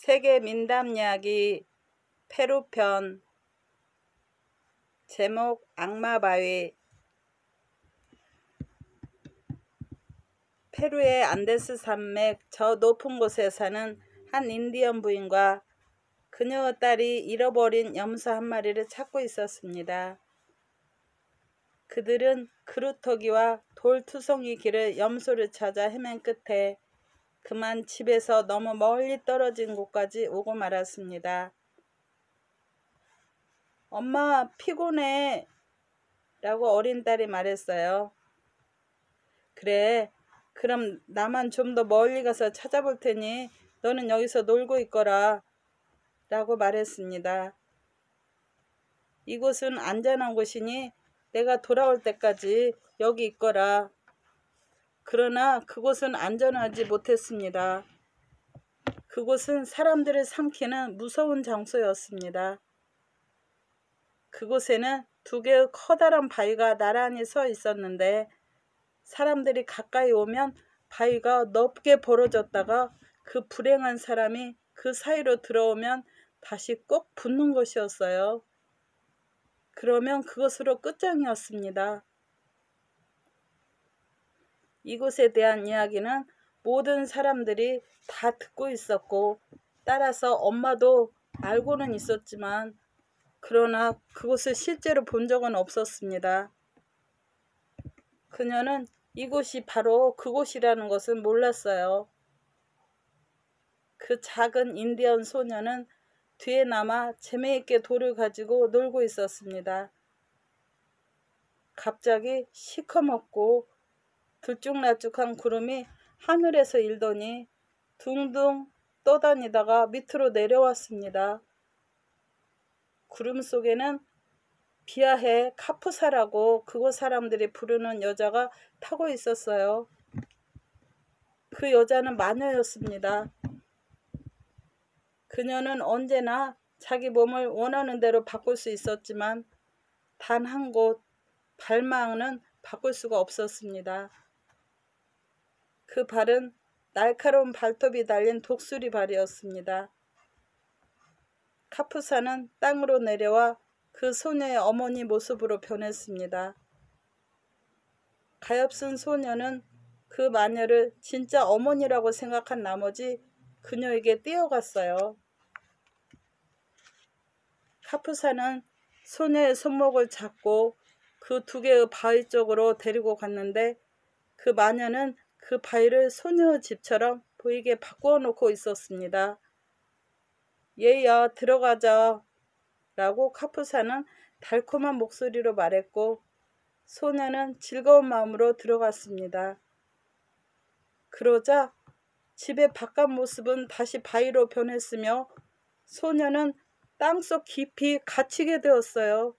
세계 민담 이야기 페루편. 제목 악마바위. 페루의 안데스 산맥 저 높은 곳에 사는 한 인디언 부인과 그녀의 딸이 잃어버린 염소 한 마리를 찾고 있었습니다. 그들은 그루터기와 돌투성이 길을 염소를 찾아 헤맨 끝에 그만 집에서 너무 멀리 떨어진 곳까지 오고 말았습니다. 엄마, 피곤해 라고 어린 딸이 말했어요. 그래, 그럼 나만 좀 더 멀리 가서 찾아볼 테니 너는 여기서 놀고 있거라 라고 말했습니다. 이곳은 안전한 곳이니 내가 돌아올 때까지 여기 있거라. 그러나 그곳은 안전하지 못했습니다. 그곳은 사람들을 삼키는 무서운 장소였습니다. 그곳에는 두 개의 커다란 바위가 나란히 서 있었는데 사람들이 가까이 오면 바위가 넓게 벌어졌다가 그 불행한 사람이 그 사이로 들어오면 다시 꼭 붙는 것이었어요. 그러면 그것으로 끝장이었습니다. 이곳에 대한 이야기는 모든 사람들이 다 듣고 있었고 따라서 엄마도 알고는 있었지만 그러나 그곳을 실제로 본 적은 없었습니다. 그녀는 이곳이 바로 그곳이라는 것은 몰랐어요. 그 작은 인디언 소녀는 뒤에 남아 재미있게 돌을 가지고 놀고 있었습니다. 갑자기 시커멓고 들쭉날쭉한 구름이 하늘에서 일더니 둥둥 떠다니다가 밑으로 내려왔습니다. 구름 속에는 비아헤 카푸사라고 그곳 사람들이 부르는 여자가 타고 있었어요. 그 여자는 마녀였습니다. 그녀는 언제나 자기 몸을 원하는 대로 바꿀 수 있었지만 단 한 곳, 발망은 바꿀 수가 없었습니다. 그 발은 날카로운 발톱이 달린 독수리 발이었습니다. 카푸사는 땅으로 내려와 그 소녀의 어머니 모습으로 변했습니다. 가엾은 소녀는 그 마녀를 진짜 어머니라고 생각한 나머지 그녀에게 뛰어갔어요. 카푸사는 소녀의 손목을 잡고 그 두 개의 바위 쪽으로 데리고 갔는데 그 마녀는 그 바위를 소녀의 집처럼 보이게 바꾸어 놓고 있었습니다. 얘야, 들어가자 라고 카푸사는 달콤한 목소리로 말했고 소녀는 즐거운 마음으로 들어갔습니다. 그러자 집의 바깥 모습은 다시 바위로 변했으며 소녀는 땅속 깊이 갇히게 되었어요.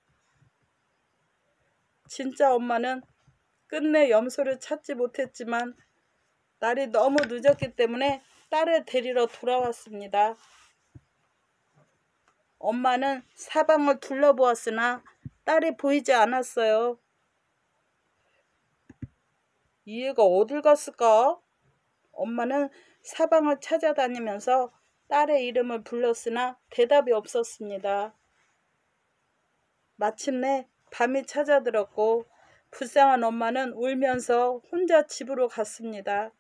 진짜 엄마는 끝내 염소를 찾지 못했지만 날이 너무 늦었기 때문에 딸을 데리러 돌아왔습니다. 엄마는 사방을 둘러보았으나 딸이 보이지 않았어요. 이 애가 어딜 갔을까? 엄마는 사방을 찾아다니면서 딸의 이름을 불렀으나 대답이 없었습니다. 마침내 밤이 찾아들었고 불쌍한 엄마는 울면서 혼자 집으로 갔습니다.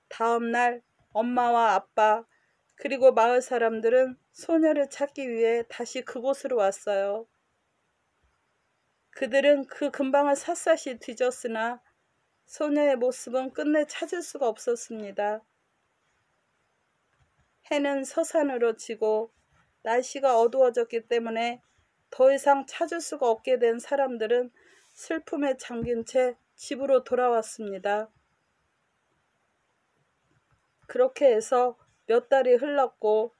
다음 날 엄마와 아빠 그리고 마을 사람들은 소녀를 찾기 위해 다시 그곳으로 왔어요. 그들은 그 근방을 샅샅이 뒤졌으나 소녀의 모습은 끝내 찾을 수가 없었습니다. 해는 서산으로 지고 날씨가 어두워졌기 때문에 더 이상 찾을 수가 없게 된 사람들은 슬픔에 잠긴 채 집으로 돌아왔습니다. 그렇게 해서 몇 달이 흘렀고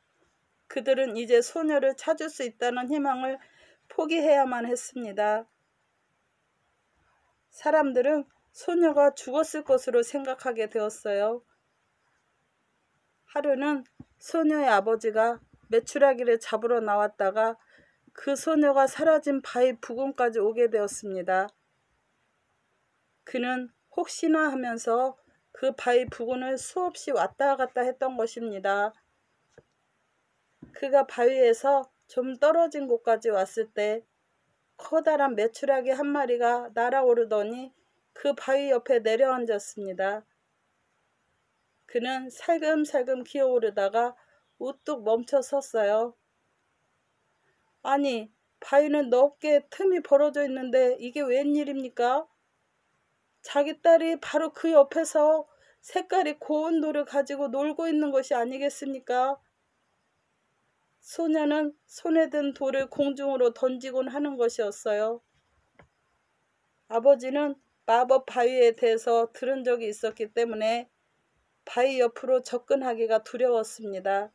그들은 이제 소녀를 찾을 수 있다는 희망을 포기해야만 했습니다. 사람들은 소녀가 죽었을 것으로 생각하게 되었어요. 하루는 소녀의 아버지가 메추라기를 잡으러 나왔다가 그 소녀가 사라진 바위 부근까지 오게 되었습니다. 그는 혹시나 하면서 그 바위 부근을 수없이 왔다 갔다 했던 것입니다. 그가 바위에서 좀 떨어진 곳까지 왔을 때 커다란 메추라기 한 마리가 날아오르더니 그 바위 옆에 내려앉았습니다. 그는 살금살금 기어오르다가 우뚝 멈춰 섰어요. 아니, 바위는 넓게 틈이 벌어져 있는데 이게 웬일입니까? 자기 딸이 바로 그 옆에서 색깔이 고운 돌을 가지고 놀고 있는 것이 아니겠습니까? 소녀는 손에 든 돌을 공중으로 던지곤 하는 것이었어요. 아버지는 마법 바위에 대해서 들은 적이 있었기 때문에 바위 옆으로 접근하기가 두려웠습니다.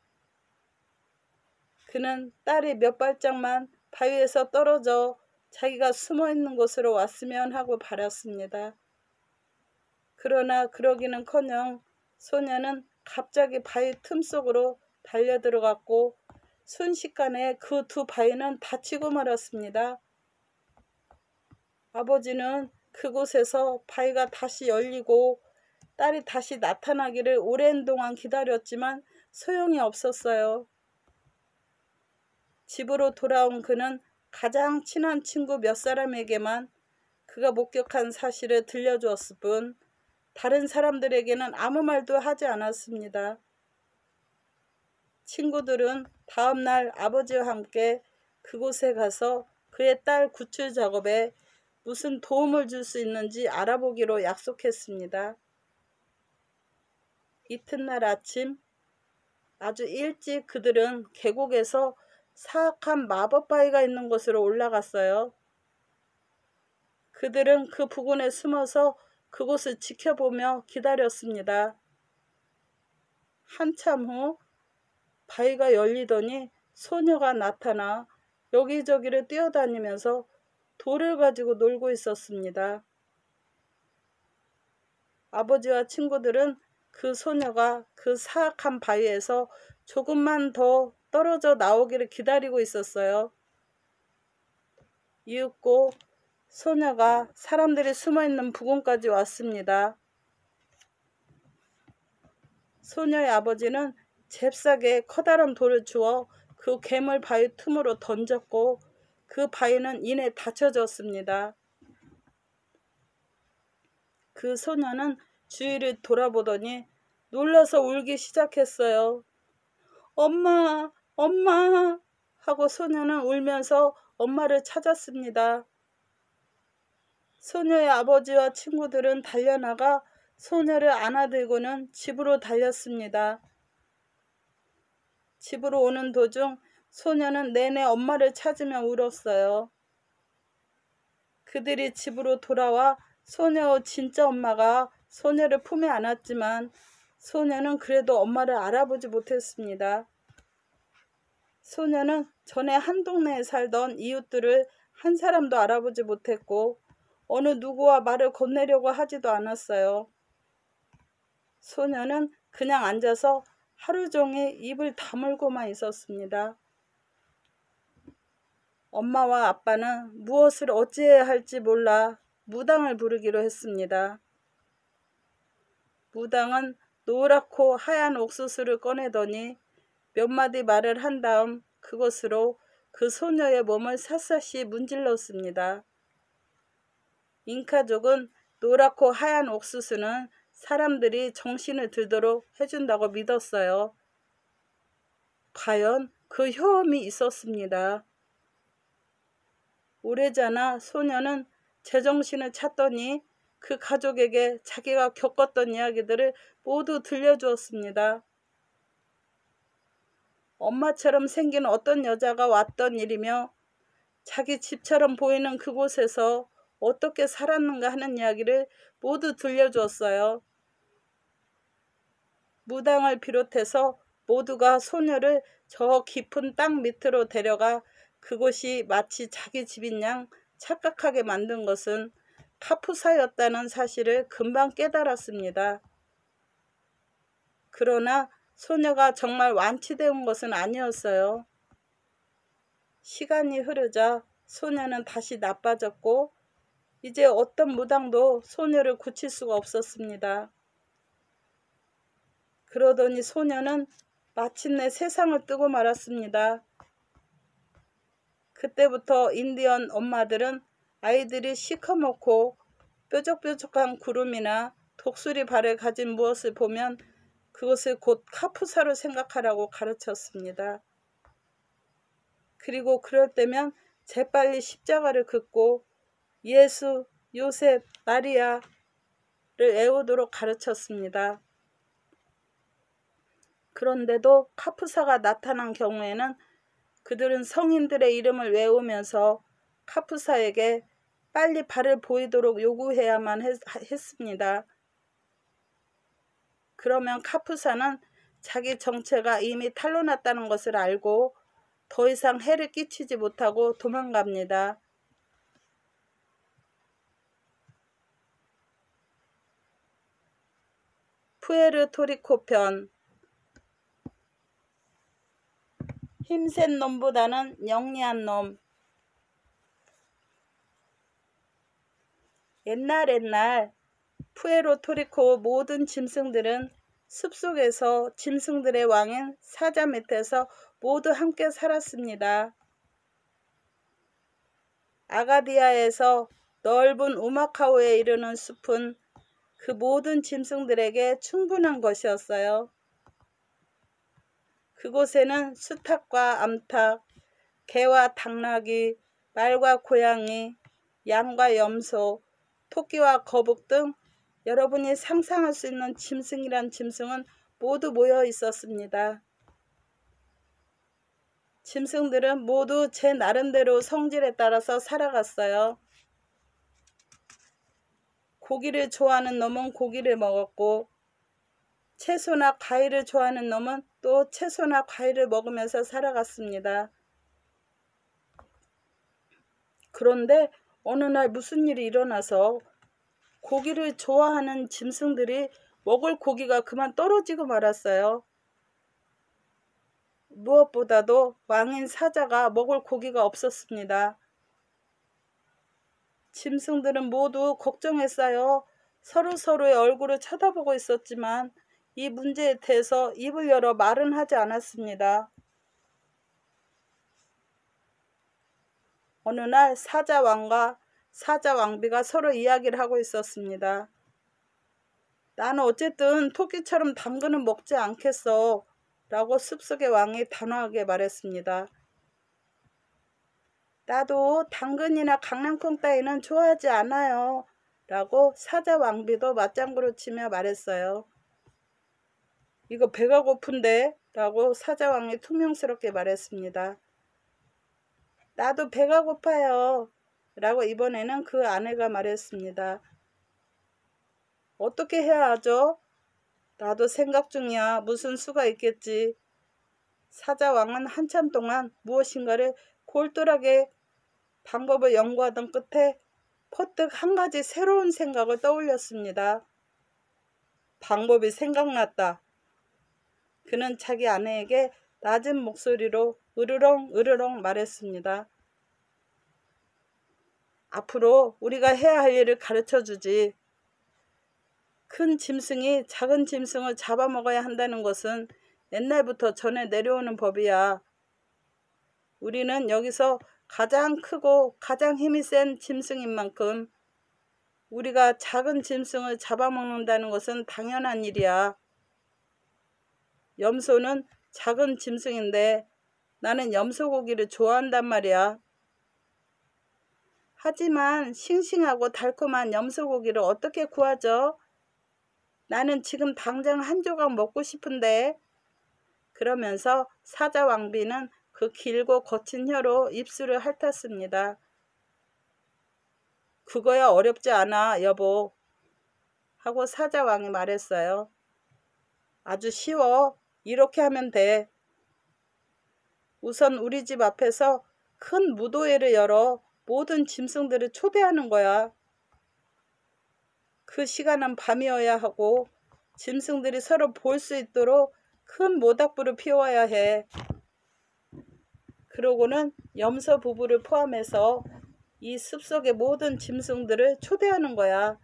그는 딸이 몇 발짝만 바위에서 떨어져 자기가 숨어있는 곳으로 왔으면 하고 바랐습니다. 그러나 그러기는커녕 소녀는 갑자기 바위 틈속으로 달려들어갔고 순식간에 그 두 바위는 닫히고 말았습니다. 아버지는 그곳에서 바위가 다시 열리고 딸이 다시 나타나기를 오랜 동안 기다렸지만 소용이 없었어요. 집으로 돌아온 그는 가장 친한 친구 몇 사람에게만 그가 목격한 사실을 들려주었을 뿐 다른 사람들에게는 아무 말도 하지 않았습니다. 친구들은 다음날 아버지와 함께 그곳에 가서 그의 딸 구출 작업에 무슨 도움을 줄 수 있는지 알아보기로 약속했습니다. 이튿날 아침 아주 일찍 그들은 계곡에서 사악한 마법바위가 있는 곳으로 올라갔어요. 그들은 그 부근에 숨어서 그곳을 지켜보며 기다렸습니다. 한참 후 바위가 열리더니 소녀가 나타나 여기저기를 뛰어다니면서 돌을 가지고 놀고 있었습니다. 아버지와 친구들은 그 소녀가 그 사악한 바위에서 조금만 더 떨어져 나오기를 기다리고 있었어요. 이윽고 소녀가 사람들이 숨어있는 부근까지 왔습니다. 소녀의 아버지는 잽싸게 커다란 돌을 주워 그 괴물 바위 틈으로 던졌고 그 바위는 이내 닫혀졌습니다. 그 소녀는 주위를 돌아보더니 놀라서 울기 시작했어요. 엄마, 엄마 하고 소녀는 울면서 엄마를 찾았습니다. 소녀의 아버지와 친구들은 달려나가 소녀를 안아들고는 집으로 달렸습니다. 집으로 오는 도중 소녀는 내내 엄마를 찾으며 울었어요. 그들이 집으로 돌아와 소녀의 진짜 엄마가 소녀를 품에 안았지만 소녀는 그래도 엄마를 알아보지 못했습니다. 소녀는 전에 한 동네에 살던 이웃들을 한 사람도 알아보지 못했고 어느 누구와 말을 건네려고 하지도 않았어요. 소녀는 그냥 앉아서 하루 종일 입을 다물고만 있었습니다. 엄마와 아빠는 무엇을 어찌해야 할지 몰라 무당을 부르기로 했습니다. 무당은 노랗고 하얀 옥수수를 꺼내더니 몇 마디 말을 한 다음 그것으로 그 소녀의 몸을 샅샅이 문질렀습니다. 잉카족은 노랗고 하얀 옥수수는 사람들이 정신을 들도록 해준다고 믿었어요. 과연 그 효험이 있었습니다. 오래전에 소녀는 제정신을 찾더니 그 가족에게 자기가 겪었던 이야기들을 모두 들려주었습니다. 엄마처럼 생긴 어떤 여자가 왔던 일이며 자기 집처럼 보이는 그곳에서 어떻게 살았는가 하는 이야기를 모두 들려주었어요. 무당을 비롯해서 모두가 소녀를 저 깊은 땅 밑으로 데려가 그곳이 마치 자기 집인 양 착각하게 만든 것은 파푸사였다는 사실을 금방 깨달았습니다. 그러나 소녀가 정말 완치되온 것은 아니었어요. 시간이 흐르자 소녀는 다시 나빠졌고 이제 어떤 무당도 소녀를 고칠 수가 없었습니다. 그러더니 소녀는 마침내 세상을 뜨고 말았습니다. 그때부터 인디언 엄마들은 아이들이 시커멓고 뾰족뾰족한 구름이나 독수리 발을 가진 무엇을 보면 그것을 곧 카푸사로 생각하라고 가르쳤습니다. 그리고 그럴 때면 재빨리 십자가를 긋고 예수, 요셉, 마리아를 외우도록 가르쳤습니다. 그런데도 카푸사가 나타난 경우에는 그들은 성인들의 이름을 외우면서 카푸사에게 빨리 발을 보이도록 요구해야만 했습니다. 그러면 카푸사는 자기 정체가 이미 탄로났다는 것을 알고 더 이상 해를 끼치지 못하고 도망갑니다. 푸에르토리코 편. 힘센 놈보다는 영리한 놈. 옛날 푸에르토리코 모든 짐승들은 숲속에서 짐승들의 왕인 사자 밑에서 모두 함께 살았습니다. 아가디아에서 넓은 우마카오에 이르는 숲은 그 모든 짐승들에게 충분한 것이었어요. 그곳에는 수탉과 암탉, 개와 당나귀, 말과 고양이, 양과 염소, 토끼와 거북 등 여러분이 상상할 수 있는 짐승이란 짐승은 모두 모여 있었습니다. 짐승들은 모두 제 나름대로 성질에 따라서 살아갔어요. 고기를 좋아하는 놈은 고기를 먹었고 채소나 과일을 좋아하는 놈은 또 채소나 과일을 먹으면서 살아갔습니다. 그런데 어느 날 무슨 일이 일어나서 고기를 좋아하는 짐승들이 먹을 고기가 그만 떨어지고 말았어요. 무엇보다도 왕인 사자가 먹을 고기가 없었습니다. 짐승들은 모두 걱정했어요. 서로의 얼굴을 쳐다보고 있었지만 이 문제에 대해서 입을 열어 말은 하지 않았습니다. 어느 날 사자왕과 사자왕비가 서로 이야기를 하고 있었습니다. 나는 어쨌든 토끼처럼 당근은 먹지 않겠어 라고 숲속의 왕이 단호하게 말했습니다. 나도 당근이나 강낭콩 따위는 좋아하지 않아요 라고 사자왕비도 맞장구를 치며 말했어요. 이거 배가 고픈데 라고 사자왕이 퉁명스럽게 말했습니다. 나도 배가 고파요 라고 이번에는 그 아내가 말했습니다. 어떻게 해야 하죠? 나도 생각 중이야. 무슨 수가 있겠지. 사자왕은 한참 동안 무엇인가를 골똘하게 방법을 연구하던 끝에 퍼뜩 한 가지 새로운 생각을 떠올렸습니다. 방법이 생각났다. 그는 자기 아내에게 낮은 목소리로 으르렁 말했습니다. 앞으로 우리가 해야 할 일을 가르쳐주지. 큰 짐승이 작은 짐승을 잡아먹어야 한다는 것은 옛날부터 전해 내려오는 법이야. 우리는 여기서 가장 크고 가장 힘이 센 짐승인 만큼 우리가 작은 짐승을 잡아먹는다는 것은 당연한 일이야. 염소는 작은 짐승인데 나는 염소고기를 좋아한단 말이야. 하지만 싱싱하고 달콤한 염소고기를 어떻게 구하죠? 나는 지금 당장 한 조각 먹고 싶은데. 그러면서 사자왕비는 그 길고 거친 혀로 입술을 핥았습니다. 그거야 어렵지 않아, 여보. 하고 사자왕이 말했어요. 아주 쉬워. 이렇게 하면 돼. 우선 우리 집 앞에서 큰 무도회를 열어 모든 짐승들을 초대하는 거야. 그 시간은 밤이어야 하고 짐승들이 서로 볼 수 있도록 큰 모닥불을 피워야 해. 그러고는 염소 부부를 포함해서 이 숲속의 모든 짐승들을 초대하는 거야.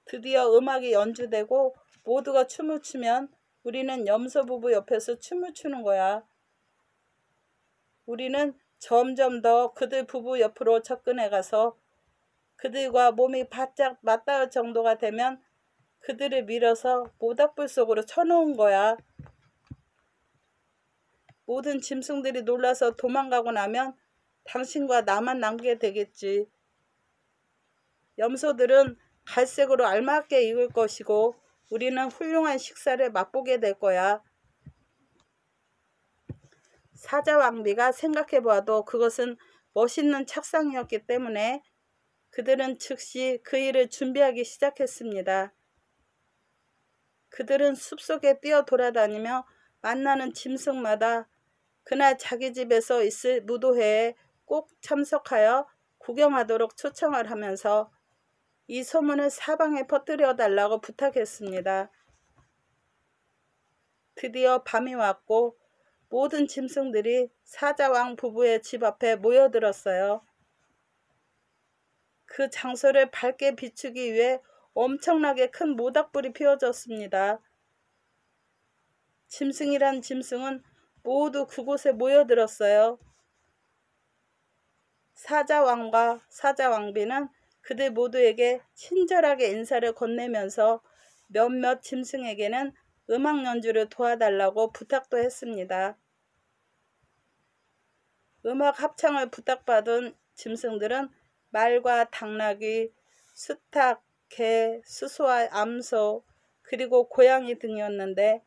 드디어 음악이 연주되고 모두가 춤을 추면 우리는 염소 부부 옆에서 춤을 추는 거야. 우리는 점점 더 그들 부부 옆으로 접근해 가서 그들과 몸이 바짝 맞닿을 정도가 되면 그들을 밀어서 모닥불 속으로 쳐놓은 거야. 모든 짐승들이 놀라서 도망가고 나면 당신과 나만 남게 되겠지. 염소들은 갈색으로 알맞게 익을 것이고 우리는 훌륭한 식사를 맛보게 될 거야. 사자왕비가 생각해보아도 그것은 멋있는 착상이었기 때문에 그들은 즉시 그 일을 준비하기 시작했습니다. 그들은 숲속에 뛰어 돌아다니며 만나는 짐승마다 그날 자기 집에서 있을 무도회에 꼭 참석하여 구경하도록 초청을 하면서 이 소문을 사방에 퍼뜨려 달라고 부탁했습니다. 드디어 밤이 왔고 모든 짐승들이 사자왕 부부의 집 앞에 모여들었어요. 그 장소를 밝게 비추기 위해 엄청나게 큰 모닥불이 피워졌습니다. 짐승이란 짐승은 모두 그곳에 모여들었어요. 사자왕과 사자왕비는 그들 모두에게 친절하게 인사를 건네면서 몇몇 짐승에게는 음악 연주를 도와달라고 부탁도 했습니다. 음악 합창을 부탁받은 짐승들은 말과 당나귀, 수탉, 개, 수소와 암소, 그리고 고양이 등이었는데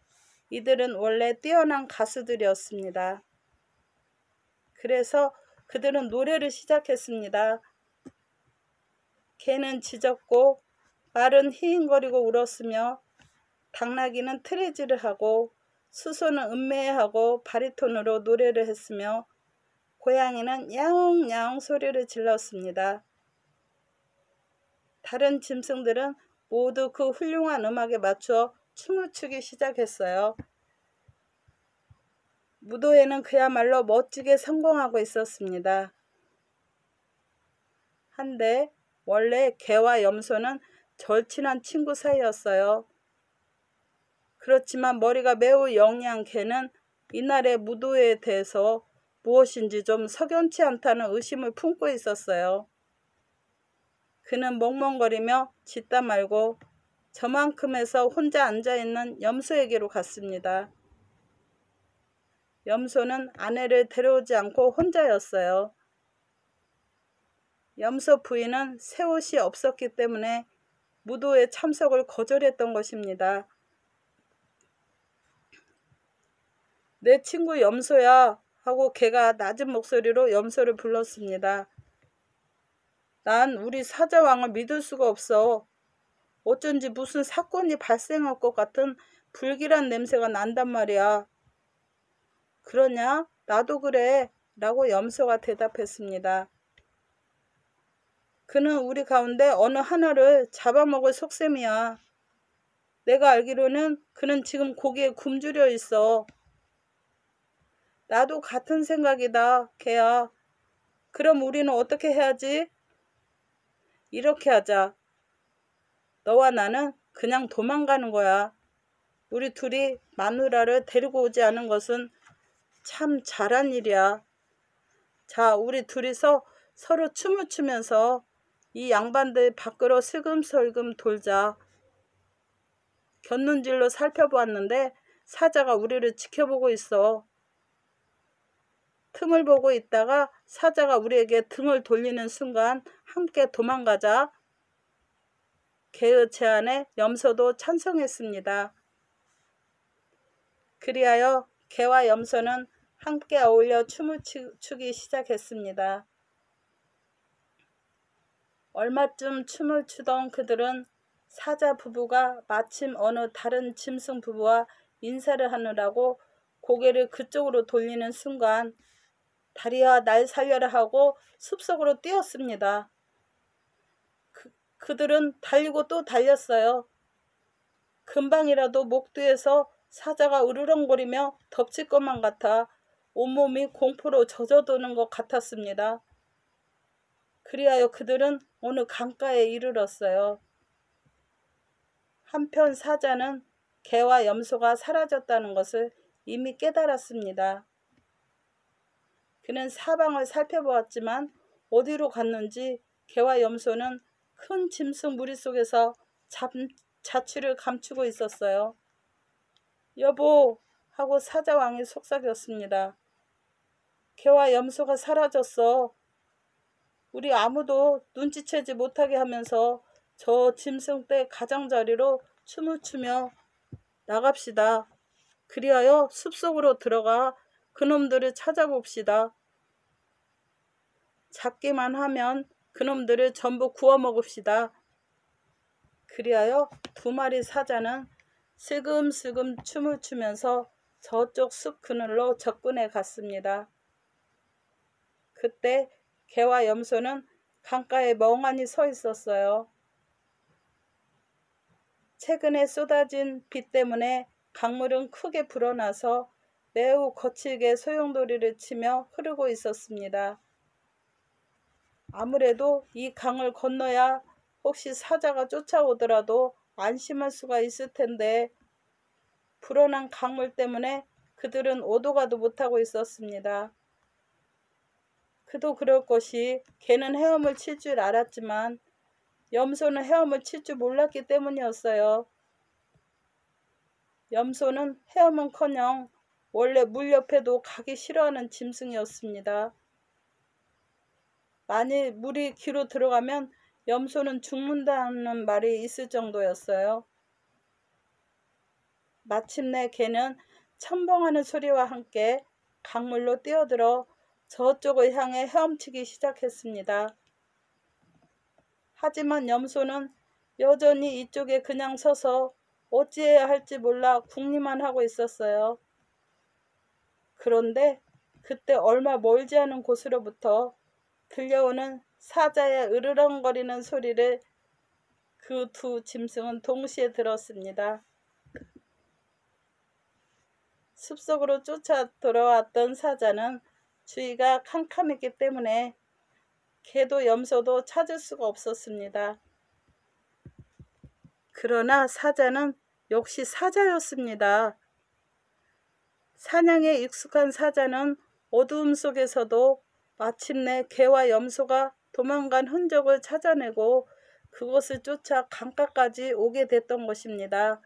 이들은 원래 뛰어난 가수들이었습니다. 그래서 그들은 노래를 시작했습니다. 개는 짖었고 말은 히잉거리고 울었으며 당나귀는 트레지를 하고 수소는 음매하고 바리톤으로 노래를 했으며 고양이는 야옹야옹 소리를 질렀습니다. 다른 짐승들은 모두 그 훌륭한 음악에 맞춰 춤을 추기 시작했어요. 무도회는 그야말로 멋지게 성공하고 있었습니다. 한데 원래 개와 염소는 절친한 친구 사이였어요. 그렇지만 머리가 매우 영리한 개는 이날의 무도회에 대해서 무엇인지 좀 석연치 않다는 의심을 품고 있었어요. 그는 멍멍거리며 짖다 말고 저만큼에서 혼자 앉아있는 염소에게로 갔습니다. 염소는 아내를 데려오지 않고 혼자였어요. 염소 부인은 새 옷이 없었기 때문에 무도회 참석을 거절했던 것입니다. 내 친구 염소야 하고 개가 낮은 목소리로 염소를 불렀습니다. 난 우리 사자왕을 믿을 수가 없어. 어쩐지 무슨 사건이 발생할 것 같은 불길한 냄새가 난단 말이야. 그러냐? 나도 그래 라고 염소가 대답했습니다. 그는 우리 가운데 어느 하나를 잡아먹을 속셈이야. 내가 알기로는 그는 지금 고기에 굶주려 있어. 나도 같은 생각이다, 개야. 그럼 우리는 어떻게 해야지? 이렇게 하자. 너와 나는 그냥 도망가는 거야. 우리 둘이 마누라를 데리고 오지 않은 것은 참 잘한 일이야. 자, 우리 둘이서 서로 춤을 추면서 이 양반들 밖으로 슬금슬금 돌자. 곁눈질로 살펴보았는데 사자가 우리를 지켜보고 있어. 틈을 보고 있다가 사자가 우리에게 등을 돌리는 순간 함께 도망가자. 개의 제안에 염소도 찬성했습니다. 그리하여 개와 염소는 함께 어울려 춤을 추기 시작했습니다. 얼마쯤 춤을 추던 그들은 사자 부부가 마침 어느 다른 짐승 부부와 인사를 하느라고 고개를 그쪽으로 돌리는 순간 다리야 날 살려라 하고 숲속으로 뛰었습니다. 그들은 달리고 또 달렸어요. 금방이라도 목뒤에서 사자가 으르렁거리며 덮칠 것만 같아 온몸이 공포로 젖어드는 것 같았습니다. 그리하여 그들은 어느 강가에 이르렀어요. 한편 사자는 개와 염소가 사라졌다는 것을 이미 깨달았습니다. 그는 사방을 살펴보았지만 어디로 갔는지 개와 염소는 큰 짐승 무리 속에서 자취를 감추고 있었어요. 여보! 하고 사자왕이 속삭였습니다. 개와 염소가 사라졌어. 우리 아무도 눈치채지 못하게 하면서 저 짐승 떼 가장자리로 춤을 추며 나갑시다. 그리하여 숲속으로 들어가 그놈들을 찾아봅시다. 잡기만 하면 그놈들을 전부 구워 먹읍시다. 그리하여 2마리 사자는 슬금슬금 춤을 추면서 저쪽 숲 그늘로 접근해 갔습니다. 그때 개와 염소는 강가에 멍하니 서 있었어요. 최근에 쏟아진 비 때문에 강물은 크게 불어나서 매우 거칠게 소용돌이를 치며 흐르고 있었습니다. 아무래도 이 강을 건너야 혹시 사자가 쫓아오더라도 안심할 수가 있을 텐데 불어난 강물 때문에 그들은 오도 가도 못하고 있었습니다. 그도 그럴 것이 개는 헤엄을 칠 줄 알았지만 염소는 헤엄을 칠 줄 몰랐기 때문이었어요. 염소는 헤엄은커녕 원래 물 옆에도 가기 싫어하는 짐승이었습니다. 만일 물이 귀로 들어가면 염소는 죽는다는 말이 있을 정도였어요. 마침내 개는 첨벙하는 소리와 함께 강물로 뛰어들어 저쪽을 향해 헤엄치기 시작했습니다. 하지만 염소는 여전히 이쪽에 그냥 서서 어찌해야 할지 몰라 궁리만 하고 있었어요. 그런데 그때 얼마 멀지 않은 곳으로부터 들려오는 사자의 으르렁거리는 소리를 그 2 짐승은 동시에 들었습니다. 숲속으로 쫓아 들어왔던 사자는 주위가 캄캄했기 때문에 개도 염소도 찾을 수가 없었습니다. 그러나 사자는 역시 사자였습니다. 사냥에 익숙한 사자는 어두움 속에서도 마침내 개와 염소가 도망간 흔적을 찾아내고 그것을 쫓아 강가까지 오게 됐던 것입니다.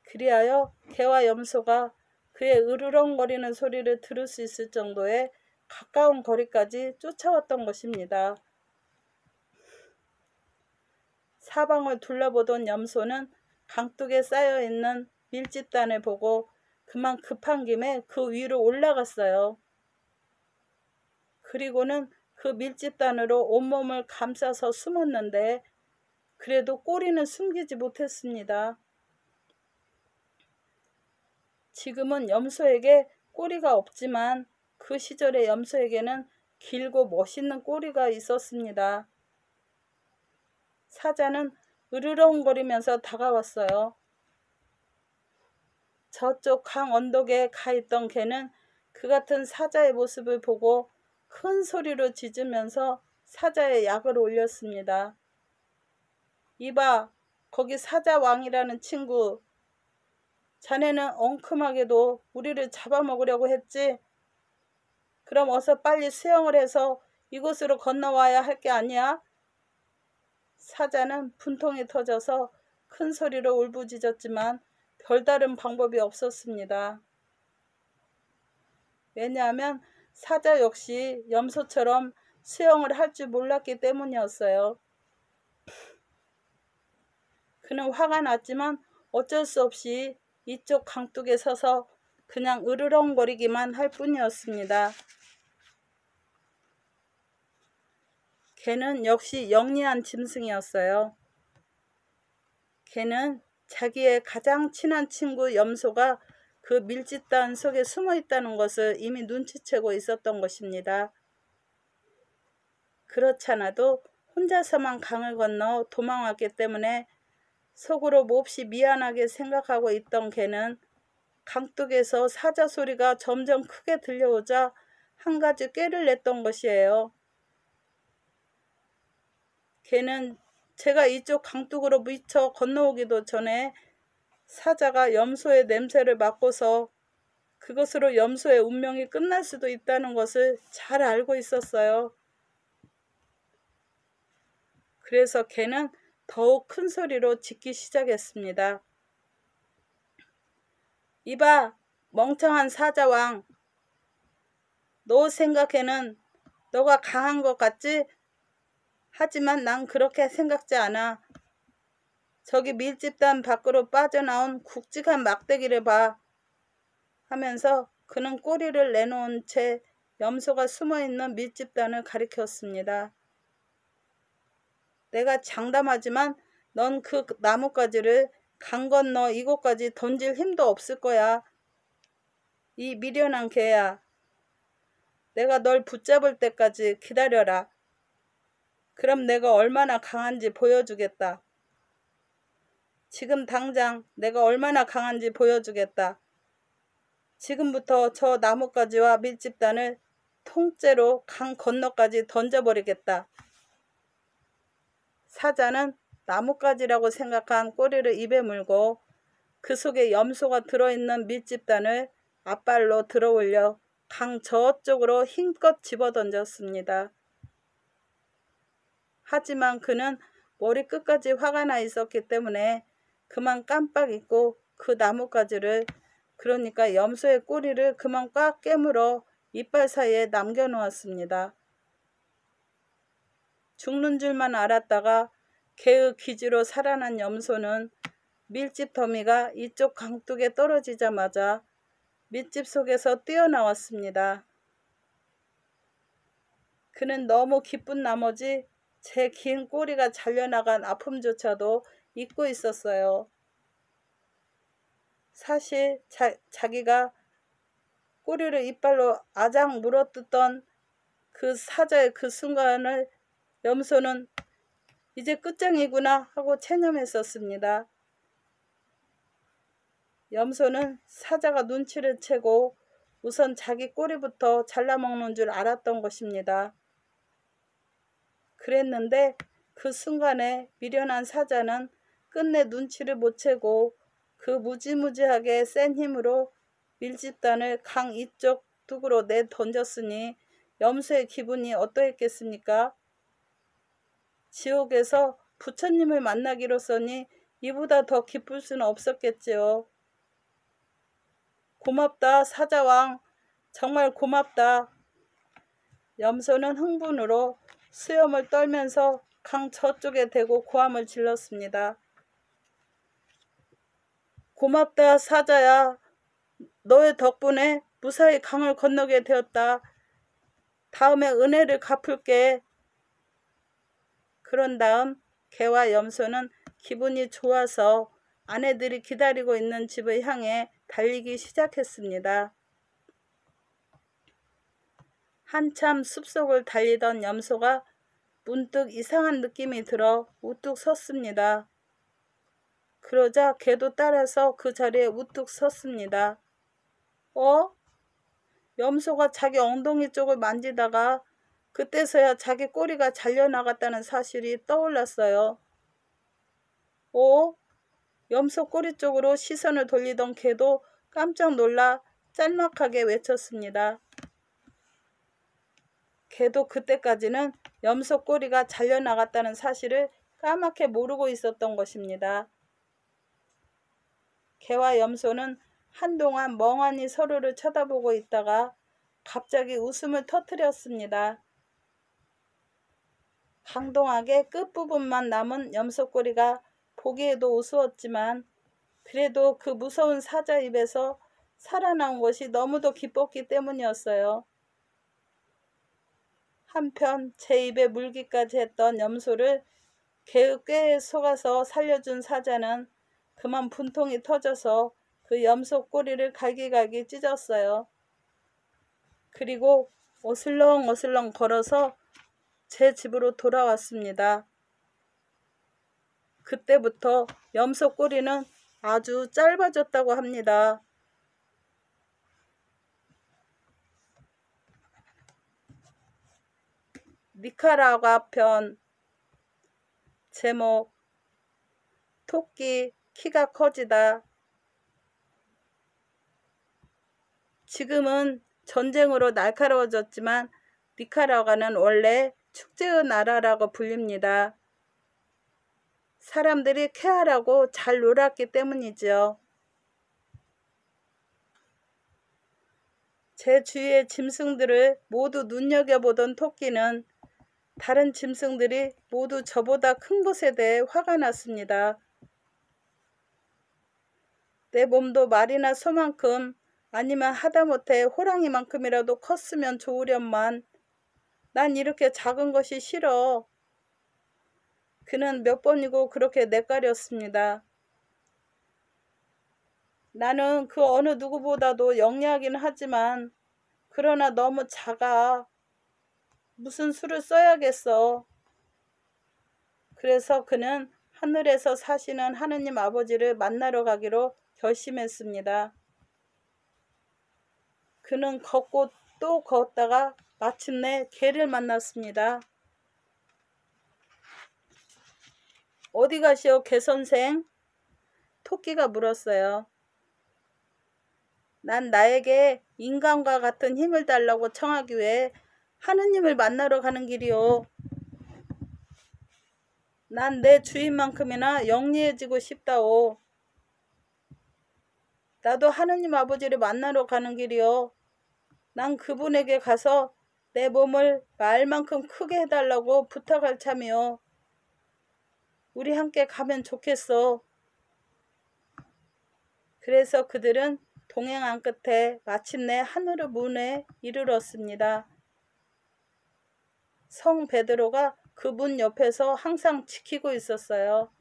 그리하여 개와 염소가 그의 으르렁거리는 소리를 들을 수 있을 정도의 가까운 거리까지 쫓아왔던 것입니다. 사방을 둘러보던 염소는 강둑에 쌓여있는 밀집단을 보고 그만 급한 김에 그 위로 올라갔어요. 그리고는 그 밀집단으로 온몸을 감싸서 숨었는데 그래도 꼬리는 숨기지 못했습니다. 지금은 염소에게 꼬리가 없지만 그 시절의 염소에게는 길고 멋있는 꼬리가 있었습니다. 사자는 으르렁거리면서 다가왔어요. 저쪽 강 언덕에 가 있던 개는 그 같은 사자의 모습을 보고 큰 소리로 짖으면서 사자의 약을 올렸습니다. 이봐, 거기 사자왕이라는 친구. 자네는 엉큼하게도 우리를 잡아먹으려고 했지? 그럼 어서 빨리 수영을 해서 이곳으로 건너와야 할 게 아니야? 사자는 분통이 터져서 큰 소리로 울부짖었지만 별다른 방법이 없었습니다. 왜냐하면 사자 역시 염소처럼 수영을 할 줄 몰랐기 때문이었어요. 그는 화가 났지만 어쩔 수 없이 이쪽 강둑에 서서 그냥 으르렁거리기만 할 뿐이었습니다. 개는 역시 영리한 짐승이었어요. 개는 자기의 가장 친한 친구 염소가 그 밀집단 속에 숨어 있다는 것을 이미 눈치채고 있었던 것입니다. 그렇잖아도 혼자서만 강을 건너 도망왔기 때문에 속으로 몹시 미안하게 생각하고 있던 개는 강둑에서 사자 소리가 점점 크게 들려오자 한 가지 꾀를 냈던 것이에요. 개는 제가 이쪽 강둑으로 미쳐 건너오기도 전에 사자가 염소의 냄새를 맡고서 그것으로 염소의 운명이 끝날 수도 있다는 것을 잘 알고 있었어요. 그래서 개는 더욱 큰 소리로 짖기 시작했습니다. 이봐, 멍청한 사자왕. 너 생각에는 너가 강한 것 같지? 하지만 난 그렇게 생각지 않아. 저기 밀집단 밖으로 빠져나온 굵직한 막대기를 봐. 하면서 그는 꼬리를 내놓은 채 염소가 숨어있는 밀집단을 가리켰습니다. 내가 장담하지만 넌 그 나뭇가지를 강 건너 이곳까지 던질 힘도 없을 거야. 이 미련한 개야. 내가 널 붙잡을 때까지 기다려라. 그럼 내가 얼마나 강한지 보여주겠다. 지금 당장 내가 얼마나 강한지 보여주겠다. 지금부터 저 나뭇가지와 밀집단을 통째로 강 건너까지 던져버리겠다. 사자는 나뭇가지라고 생각한 꼬리를 입에 물고 그 속에 염소가 들어있는 밀집단을 앞발로 들어올려 강 저쪽으로 힘껏 집어던졌습니다. 하지만 그는 머리끝까지 화가 나 있었기 때문에 그만 깜빡 잊고 그 나뭇가지를, 그러니까 염소의 꼬리를 그만 꽉 깨물어 이빨 사이에 남겨놓았습니다. 죽는 줄만 알았다가 개의 기지로 살아난 염소는 밀집 더미가 이쪽 강둑에 떨어지자마자 밀집 속에서 뛰어나왔습니다. 그는 너무 기쁜 나머지 제 긴 꼬리가 잘려나간 아픔조차도 잊고 있었어요. 사실 자기가 꼬리를 이빨로 아작 물어뜯던 그 사자의 그 순간을 염소는 이제 끝장이구나 하고 체념했었습니다. 염소는 사자가 눈치를 채고 우선 자기 꼬리부터 잘라먹는 줄 알았던 것입니다. 그랬는데 그 순간에 미련한 사자는 끝내 눈치를 못 채고 그 무지무지하게 센 힘으로 밀집단을 강 이쪽 둑으로 내던졌으니 염소의 기분이 어떠했겠습니까? 지옥에서 부처님을 만나기로서니 이보다 더 기쁠 수는 없었겠지요. 고맙다 사자왕, 정말 고맙다. 염소는 흥분으로 수염을 떨면서 강 저쪽에 대고 고함을 질렀습니다. 고맙다 사자야. 너의 덕분에 무사히 강을 건너게 되었다. 다음에 은혜를 갚을게. 그런 다음 개와 염소는 기분이 좋아서 아내들이 기다리고 있는 집을 향해 달리기 시작했습니다. 한참 숲속을 달리던 염소가 문득 이상한 느낌이 들어 우뚝 섰습니다. 그러자 개도 따라서 그 자리에 우뚝 섰습니다. 염소가 자기 엉덩이 쪽을 만지다가 그때서야 자기 꼬리가 잘려나갔다는 사실이 떠올랐어요. 염소 꼬리 쪽으로 시선을 돌리던 개도 깜짝 놀라 짤막하게 외쳤습니다. 개도 그때까지는 염소 꼬리가 잘려나갔다는 사실을 까맣게 모르고 있었던 것입니다. 개와 염소는 한동안 멍하니 서로를 쳐다보고 있다가 갑자기 웃음을 터뜨렸습니다. 강동하게 끝부분만 남은 염소 꼬리가 보기에도 우스웠지만 그래도 그 무서운 사자 입에서 살아나온 것이 너무도 기뻤기 때문이었어요. 한편 제 입에 물기까지 했던 염소를 개의 꾀에 속아서 살려준 사자는 그만 분통이 터져서 그 염소 꼬리를 갈기갈기 찢었어요. 그리고 어슬렁어슬렁 걸어서 제 집으로 돌아왔습니다. 그때부터 염소 꼬리는 아주 짧아졌다고 합니다. 니카라과 편. 제목: 토끼 키가 커지다. 지금은 전쟁으로 날카로워졌지만 니카라과는 원래 축제의 나라라고 불립니다. 사람들이 쾌활하고 잘 놀았기 때문이지요. 제 주위의 짐승들을 모두 눈여겨보던 토끼는 다른 짐승들이 모두 저보다 큰 것에 대해 화가 났습니다. 내 몸도 말이나 소만큼 아니면 하다못해 호랑이만큼이라도 컸으면 좋으련만 난 이렇게 작은 것이 싫어. 그는 몇 번이고 그렇게 내까렸습니다. 나는 그 어느 누구보다도 영리하긴 하지만 그러나 너무 작아. 무슨 수를 써야겠어. 그래서 그는 하늘에서 사시는 하느님 아버지를 만나러 가기로 결심했습니다. 그는 걷고 또 걷다가 마침내 개를 만났습니다. 어디 가시오, 개 선생? 토끼가 물었어요. 난 나에게 인간과 같은 힘을 달라고 청하기 위해 하느님을 만나러 가는 길이오. 난 내 주인만큼이나 영리해지고 싶다오. 나도 하느님 아버지를 만나러 가는 길이오. 난 그분에게 가서 내 몸을 말만큼 크게 해달라고 부탁할 참이오. 우리 함께 가면 좋겠어. 그래서 그들은 동행한 끝에 마침내 하늘의 문에 이르렀습니다. 성 베드로가 그 문 옆에서 항상 지키고 있었어요.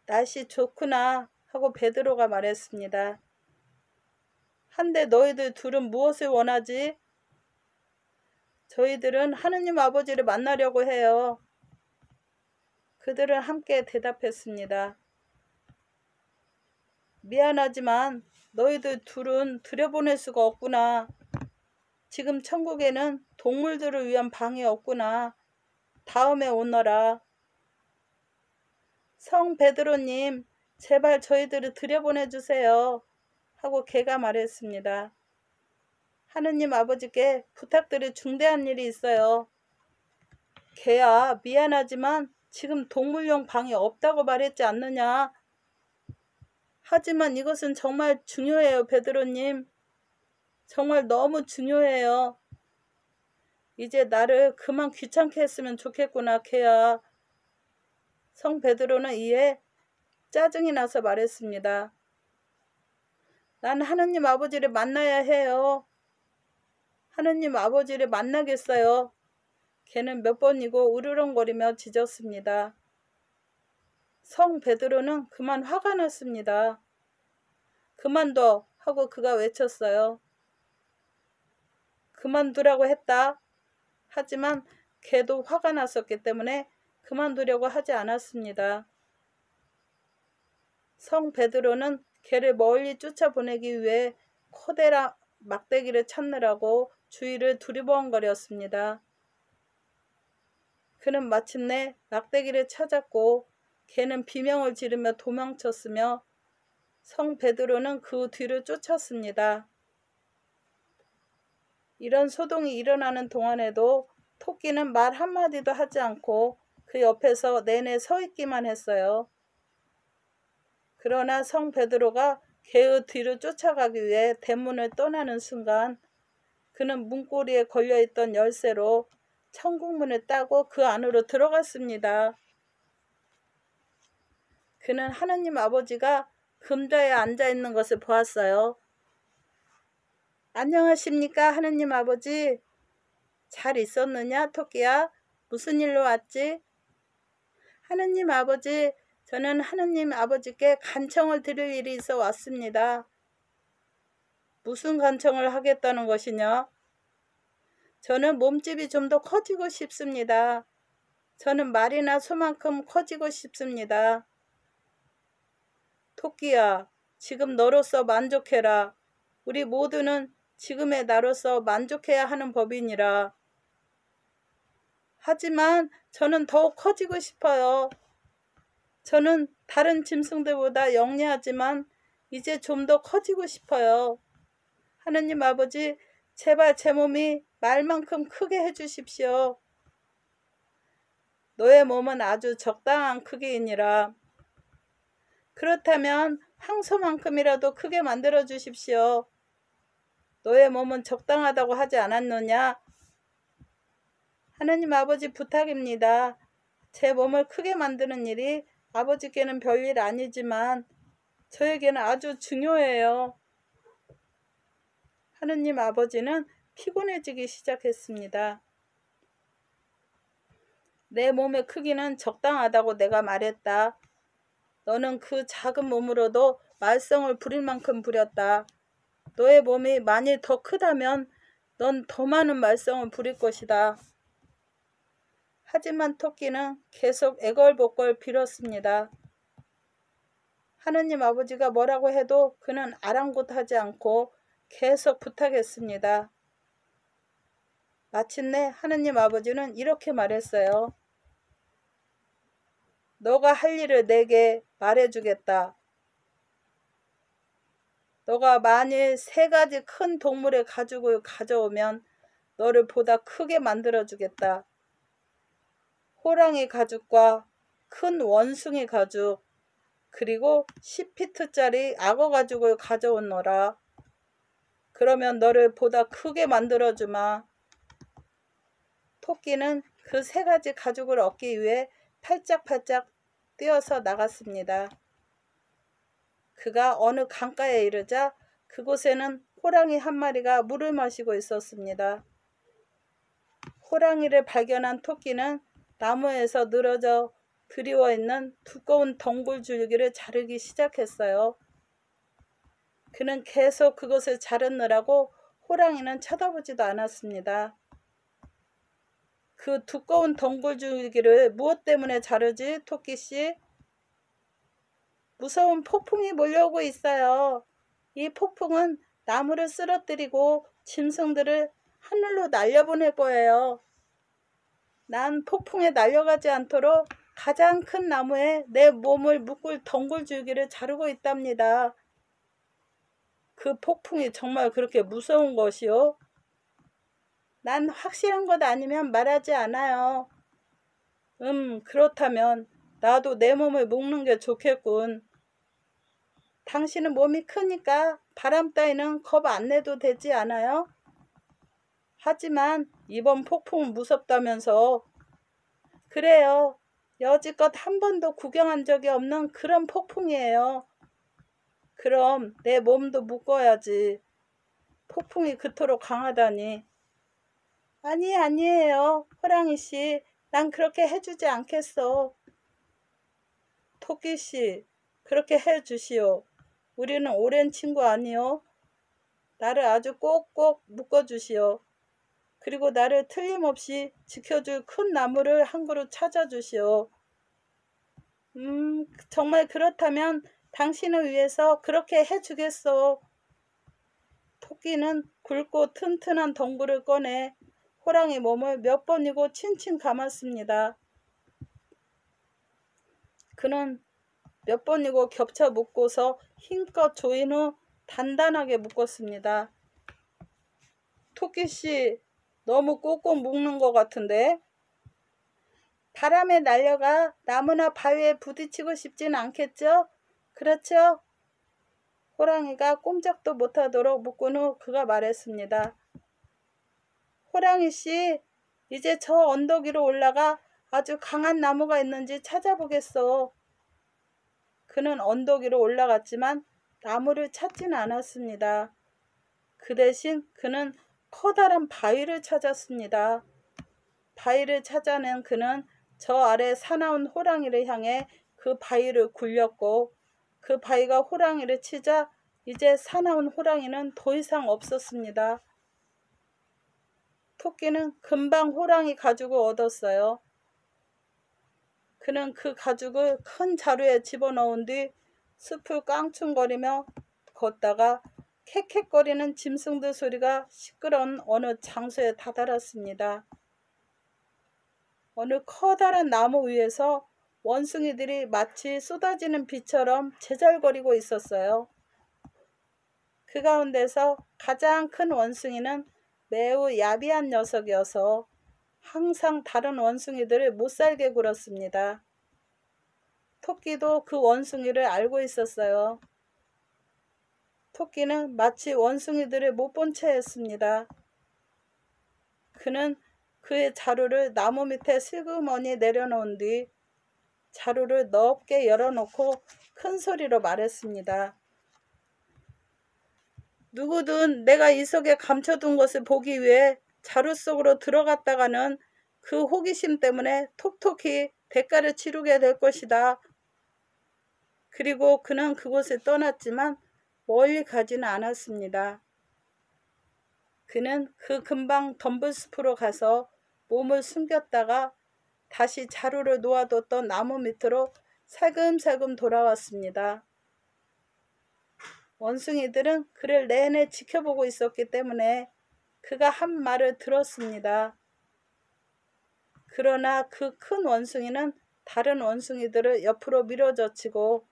날씨 좋구나 하고 베드로가 말했습니다. 한데 너희들 둘은 무엇을 원하지? 저희들은 하느님 아버지를 만나려고 해요. 그들은 함께 대답했습니다. 미안하지만 너희들 둘은 들여보낼 수가 없구나. 지금 천국에는 동물들을 위한 방이 없구나. 다음에 오너라. 성 베드로님, 제발 저희들을 들여보내주세요. 하고 개가 말했습니다. 하느님 아버지께 부탁드릴 중대한 일이 있어요. 개야, 미안하지만 지금 동물용 방이 없다고 말했지 않느냐. 하지만 이것은 정말 중요해요, 베드로님. 정말 너무 중요해요. 이제 나를 그만 귀찮게 했으면 좋겠구나, 개야. 성 베드로는 이에 짜증이 나서 말했습니다. 난 하느님 아버지를 만나야 해요. 하느님 아버지를 만나겠어요. 걔는 몇 번이고 으르렁거리며 짖었습니다. 성 베드로는 그만 화가 났습니다. 그만둬 하고 그가 외쳤어요. 그만두라고 했다. 하지만 걔도 화가 났었기 때문에 그만두려고 하지 않았습니다. 성 베드로는 걔를 멀리 쫓아보내기 위해 커다란 막대기를 찾느라고 주위를 두리번거렸습니다. 그는 마침내 막대기를 찾았고 걔는 비명을 지르며 도망쳤으며 성 베드로는 그 뒤를 쫓았습니다. 이런 소동이 일어나는 동안에도 토끼는 말 한마디도 하지 않고 그 옆에서 내내 서 있기만 했어요. 그러나 성 베드로가 개의 뒤를 쫓아가기 위해 대문을 떠나는 순간 그는 문고리에 걸려있던 열쇠로 천국문을 따고 그 안으로 들어갔습니다. 그는 하느님 아버지가 금좌에 앉아있는 것을 보았어요. 안녕하십니까, 하느님 아버지. 잘 있었느냐, 토끼야? 무슨 일로 왔지? 하느님 아버지, 저는 하느님 아버지께 간청을 드릴 일이 있어 왔습니다. 무슨 간청을 하겠다는 것이냐? 저는 몸집이 좀 더 커지고 싶습니다. 저는 말이나 소만큼 커지고 싶습니다. 토끼야, 지금 너로서 만족해라. 우리 모두는 지금의 나로서 만족해야 하는 법이니라. 하지만 저는 더욱 커지고 싶어요. 저는 다른 짐승들보다 영리하지만 이제 좀 더 커지고 싶어요. 하느님 아버지, 제발 제 몸이 말만큼 크게 해주십시오. 너의 몸은 아주 적당한 크기이니라. 그렇다면 황소만큼이라도 크게 만들어 주십시오. 너의 몸은 적당하다고 하지 않았느냐? 하느님 아버지, 부탁입니다. 제 몸을 크게 만드는 일이 아버지께는 별일 아니지만 저에게는 아주 중요해요. 하느님 아버지는 피곤해지기 시작했습니다. 내 몸의 크기는 적당하다고 내가 말했다. 너는 그 작은 몸으로도 말썽을 부릴 만큼 부렸다. 너의 몸이 만일 더 크다면 넌 더 많은 말썽을 부릴 것이다. 하지만 토끼는 계속 애걸복걸 빌었습니다. 하느님 아버지가 뭐라고 해도 그는 아랑곳하지 않고 계속 부탁했습니다. 마침내 하느님 아버지는 이렇게 말했어요. 너가 할 일을 내게 말해주겠다. 너가 만일 3가지 큰 동물의 가죽을 가져오면 너를 보다 크게 만들어주겠다. 호랑이 가죽과 큰 원숭이 가죽, 그리고 10피트짜리 악어 가죽을 가져오너라. 그러면 너를 보다 크게 만들어주마. 토끼는 그 3가지 가죽을 얻기 위해 팔짝팔짝 뛰어서 나갔습니다. 그가 어느 강가에 이르자 그곳에는 호랑이 한 마리가 물을 마시고 있었습니다. 호랑이를 발견한 토끼는 나무에서 늘어져 드리워 있는 두꺼운 덩굴 줄기를 자르기 시작했어요. 그는 계속 그것을 자르느라고 호랑이는 쳐다보지도 않았습니다. 그 두꺼운 덩굴 줄기를 무엇 때문에 자르지, 토끼씨? 무서운 폭풍이 몰려오고 있어요. 이 폭풍은 나무를 쓰러뜨리고 짐승들을 하늘로 날려보낼 거예요. 난 폭풍에 날려가지 않도록 가장 큰 나무에 내 몸을 묶을 덩굴 줄기를 자르고 있답니다. 그 폭풍이 정말 그렇게 무서운 것이요? 난 확실한 것 아니면 말하지 않아요. 그렇다면 나도 내 몸을 묶는 게 좋겠군. 당신은 몸이 크니까 바람 따위는 겁 안 내도 되지 않아요? 하지만 이번 폭풍은 무섭다면서. 그래요. 여지껏 한 번도 구경한 적이 없는 그런 폭풍이에요. 그럼 내 몸도 묶어야지. 폭풍이 그토록 강하다니. 아니에요. 호랑이씨, 난 그렇게 해주지 않겠어. 토끼씨, 그렇게 해주시오. 우리는 오랜 친구 아니요. 나를 아주 꼭꼭 묶어주시오. 그리고 나를 틀림없이 지켜줄 큰 나무를 한 그루 찾아주시오. 정말 그렇다면 당신을 위해서 그렇게 해주겠소. 토끼는 굵고 튼튼한 덩굴을 꺼내 호랑이 몸을 몇 번이고 칭칭 감았습니다. 그는 몇 번이고 겹쳐 묶고서 힘껏 조인 후 단단하게 묶었습니다. 토끼씨, 너무 꼭꼭 묶는 것 같은데? 바람에 날려가 나무나 바위에 부딪히고 싶진 않겠죠? 그렇죠? 호랑이가 꼼짝도 못하도록 묶은 후 그가 말했습니다. 호랑이씨, 이제 저 언덕 위로 올라가 아주 강한 나무가 있는지 찾아보겠어. 그는 언덕 위로 올라갔지만 나무를 찾지는 않았습니다. 그 대신 그는 커다란 바위를 찾았습니다. 바위를 찾아낸 그는 저 아래 사나운 호랑이를 향해 그 바위를 굴렸고 그 바위가 호랑이를 치자 이제 사나운 호랑이는 더 이상 없었습니다. 토끼는 금방 호랑이 가죽을 얻었어요. 그는 그 가죽을 큰 자루에 집어넣은 뒤 숲을 깡충거리며 걷다가 캑캑거리는 짐승들 소리가 시끄러운 어느 장소에 다다랐습니다. 어느 커다란 나무 위에서 원숭이들이 마치 쏟아지는 비처럼 제잘거리고 있었어요. 그 가운데서 가장 큰 원숭이는 매우 야비한 녀석이어서 항상 다른 원숭이들을 못살게 굴었습니다. 토끼도 그 원숭이를 알고 있었어요. 토끼는 마치 원숭이들을 못 본 채 했습니다. 그는 그의 자루를 나무 밑에 슬그머니 내려놓은 뒤 자루를 넓게 열어놓고 큰 소리로 말했습니다. 누구든 내가 이 속에 감춰둔 것을 보기 위해 자루 속으로 들어갔다가는 그 호기심 때문에 톡톡히 대가를 치르게 될 것이다. 그리고 그는 그곳을 떠났지만 멀리 가지는 않았습니다. 그는 그 근방 덤불숲으로 가서 몸을 숨겼다가 다시 자루를 놓아뒀던 나무 밑으로 살금살금 돌아왔습니다. 원숭이들은 그를 내내 지켜보고 있었기 때문에 그가 한 말을 들었습니다. 그러나 그 큰 원숭이는 다른 원숭이들을 옆으로 밀어젖히고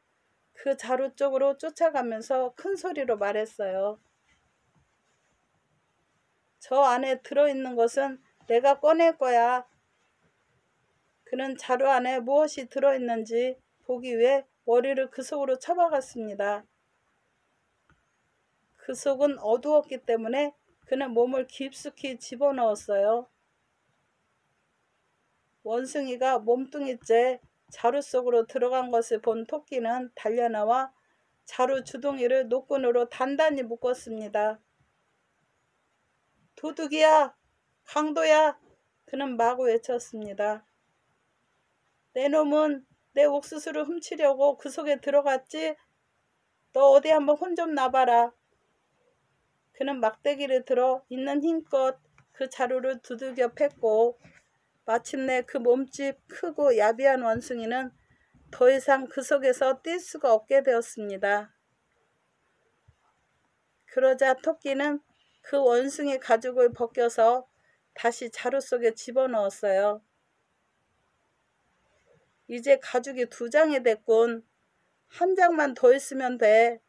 그 자루 쪽으로 쫓아가면서 큰 소리로 말했어요. 저 안에 들어있는 것은 내가 꺼낼 거야. 그는 자루 안에 무엇이 들어있는지 보기 위해 머리를 그 속으로 쳐박았습니다. 그 속은 어두웠기 때문에 그는 몸을 깊숙이 집어넣었어요. 원숭이가 몸뚱이째 자루 속으로 들어간 것을 본 토끼는 달려나와 자루 주둥이를 노끈으로 단단히 묶었습니다. 도둑이야! 강도야! 그는 마구 외쳤습니다. 내 놈은 내 옥수수를 훔치려고 그 속에 들어갔지? 너 어디 한번 혼 좀 나봐라. 그는 막대기를 들어 있는 힘껏 그 자루를 두들겨 팼고 마침내 그 몸집 크고 야비한 원숭이는 더 이상 그 속에서 뛸 수가 없게 되었습니다. 그러자 토끼는 그 원숭이 가죽을 벗겨서 다시 자루 속에 집어넣었어요. 이제 가죽이 2장이 됐군. 한 장만 더 있으면 돼.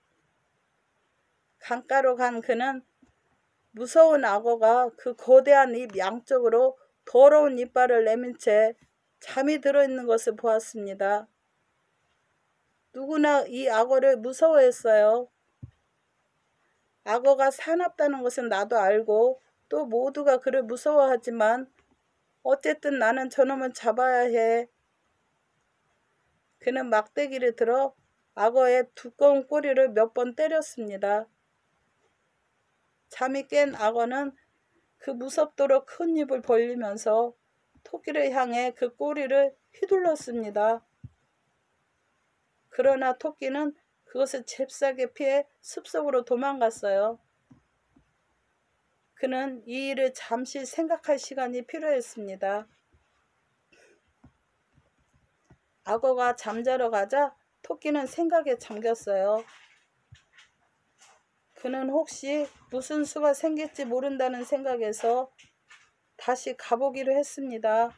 강가로 간 그는 무서운 악어가 그 거대한 입 양쪽으로 더러운 이빨을 내민 채 잠이 들어있는 것을 보았습니다. 누구나 이 악어를 무서워했어요. 악어가 사납다는 것은 나도 알고 또 모두가 그를 무서워하지만 어쨌든 나는 저놈을 잡아야 해. 그는 막대기를 들어 악어의 두꺼운 꼬리를 몇 번 때렸습니다. 잠이 깬 악어는 그 무섭도록 큰 입을 벌리면서 토끼를 향해 그 꼬리를 휘둘렀습니다. 그러나 토끼는 그것을 잽싸게 피해 숲속으로 도망갔어요. 그는 이 일을 잠시 생각할 시간이 필요했습니다. 악어가 잠자러 가자 토끼는 생각에 잠겼어요. 그는 혹시 무슨 수가 생길지 모른다는 생각에서 다시 가보기로 했습니다.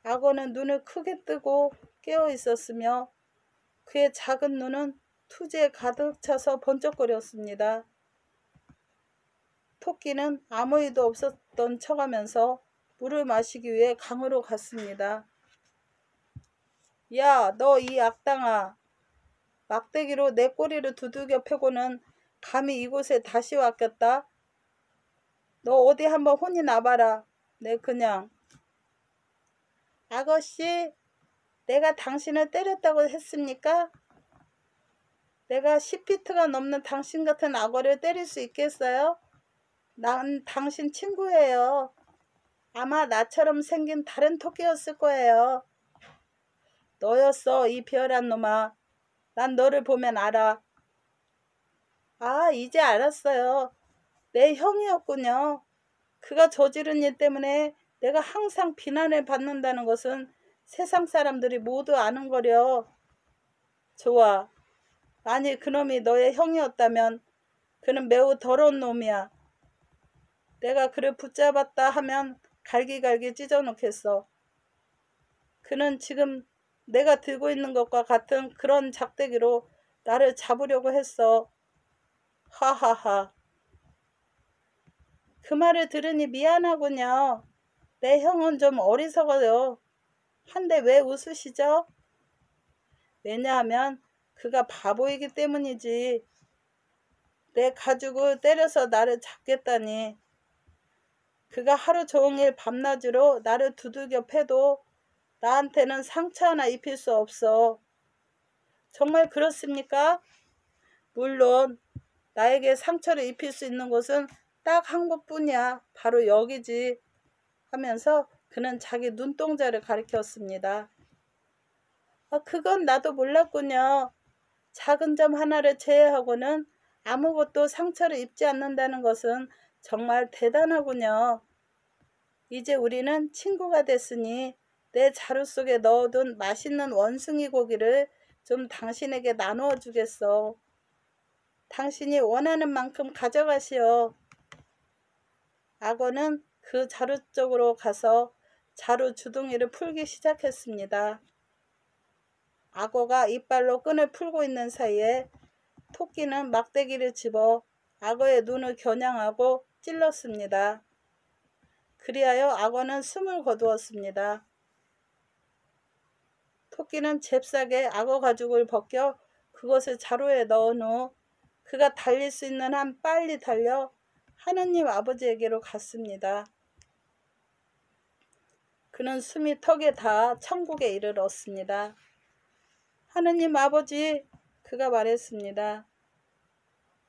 악어는 눈을 크게 뜨고 깨어 있었으며 그의 작은 눈은 투지에 가득 차서 번쩍거렸습니다. 토끼는 아무 일도 없었던 척하면서 물을 마시기 위해 강으로 갔습니다. 야, 너 이 악당아! 막대기로 내 꼬리를 두들겨 패고는 감히 이곳에 다시 왔겠다? 너 어디 한번 혼이 나봐라. 내 그냥. 아가씨, 내가 당신을 때렸다고 했습니까? 내가 10피트가 넘는 당신 같은 악어를 때릴 수 있겠어요? 난 당신 친구예요. 아마 나처럼 생긴 다른 토끼였을 거예요. 너였어, 이 비열한 놈아. 난 너를 보면 알아. 아, 이제 알았어요. 내 형이었군요. 그가 저지른 일 때문에 내가 항상 비난을 받는다는 것은 세상 사람들이 모두 아는 거려. 좋아. 만일 그놈이 너의 형이었다면 그는 매우 더러운 놈이야. 내가 그를 붙잡았다 하면 갈기갈기 찢어놓겠어. 그는 지금 내가 들고 있는 것과 같은 그런 작대기로 나를 잡으려고 했어. 하하하. 그 말을 들으니 미안하군요. 내 형은 좀 어리석어요. 한데 왜 웃으시죠? 왜냐하면 그가 바보이기 때문이지. 내 가죽을 때려서 나를 잡겠다니. 그가 하루 종일 밤낮으로 나를 두들겨 패도 나한테는 상처 하나 입힐 수 없어. 정말 그렇습니까? 물론 나에게 상처를 입힐 수 있는 곳은 딱 한 곳뿐이야. 바로 여기지. 하면서 그는 자기 눈동자를 가리켰습니다. 그건 나도 몰랐군요. 작은 점 하나를 제외하고는 아무것도 상처를 입지 않는다는 것은 정말 대단하군요. 이제 우리는 친구가 됐으니 내 자루 속에 넣어둔 맛있는 원숭이 고기를 좀 당신에게 나누어 주겠어. 당신이 원하는 만큼 가져가시오. 악어는 그 자루 쪽으로 가서 자루 주둥이를 풀기 시작했습니다. 악어가 이빨로 끈을 풀고 있는 사이에 토끼는 막대기를 집어 악어의 눈을 겨냥하고 찔렀습니다. 그리하여 악어는 숨을 거두었습니다. 토끼는 잽싸게 악어 가죽을 벗겨 그것을 자루에 넣은 후 그가 달릴 수 있는 한 빨리 달려 하느님 아버지에게로 갔습니다. 그는 숨이 턱에 닿아 천국에 이르렀습니다. 하느님 아버지, 그가 말했습니다.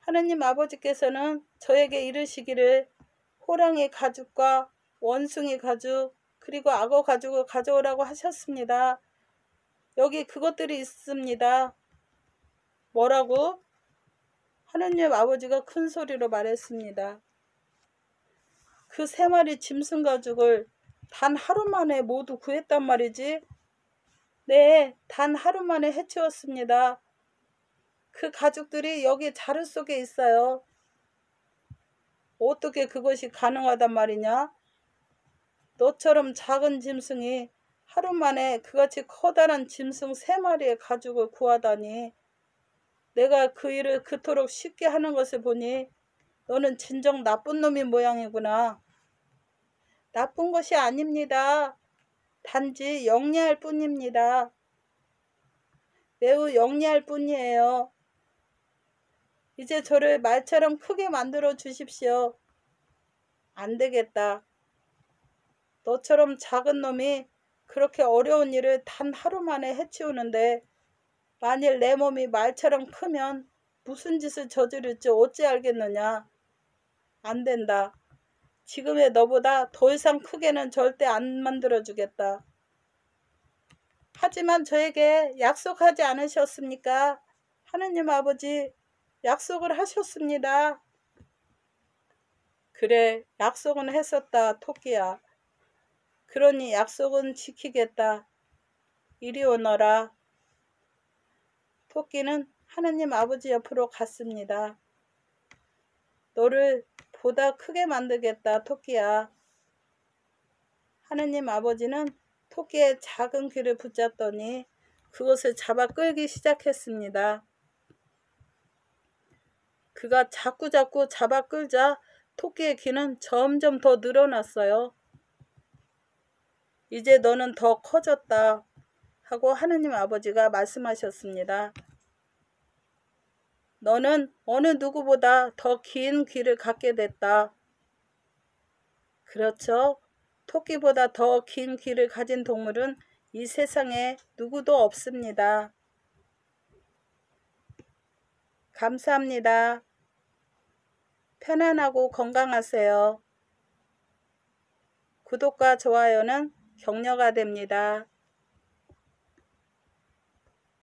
하느님 아버지께서는 저에게 이르시기를 호랑이 가죽과 원숭이 가죽 그리고 악어 가죽을 가져오라고 하셨습니다. 여기 그것들이 있습니다. 뭐라고? 하느님 아버지가 큰 소리로 말했습니다. 그 3마리 짐승 가죽을 단 하루 만에 모두 구했단 말이지? 네, 단 하루 만에 해치웠습니다. 그 가죽들이 여기 자루 속에 있어요. 어떻게 그것이 가능하단 말이냐? 너처럼 작은 짐승이 하루 만에 그같이 커다란 짐승 3마리의 가죽을 구하다니. 내가 그 일을 그토록 쉽게 하는 것을 보니 너는 진정 나쁜 놈인 모양이구나. 나쁜 것이 아닙니다. 단지 영리할 뿐입니다. 매우 영리할 뿐이에요. 이제 저를 말처럼 크게 만들어 주십시오. 안 되겠다. 너처럼 작은 놈이 그렇게 어려운 일을 단 하루 만에 해치우는데 만일 내 몸이 말처럼 크면 무슨 짓을 저지를지 어찌 알겠느냐. 안 된다. 지금의 너보다 더 이상 크게는 절대 안 만들어주겠다. 하지만 저에게 약속하지 않으셨습니까? 하느님 아버지, 약속을 하셨습니다. 그래, 약속은 했었다, 토끼야. 그러니 약속은 지키겠다. 이리 오너라. 토끼는 하느님 아버지 옆으로 갔습니다. 너를 보다 크게 만들겠다, 토끼야. 하느님 아버지는 토끼의 작은 귀를 붙잡더니 그것을 잡아 끌기 시작했습니다. 그가 자꾸자꾸 잡아 끌자 토끼의 귀는 점점 더 늘어났어요. 이제 너는 더 커졌다 하고 하느님 아버지가 말씀하셨습니다. 너는 어느 누구보다 더 긴 귀를 갖게 됐다. 그렇죠? 토끼보다 더 긴 귀를 가진 동물은 이 세상에 누구도 없습니다. 감사합니다. 편안하고 건강하세요. 구독과 좋아요는 격려가 됩니다.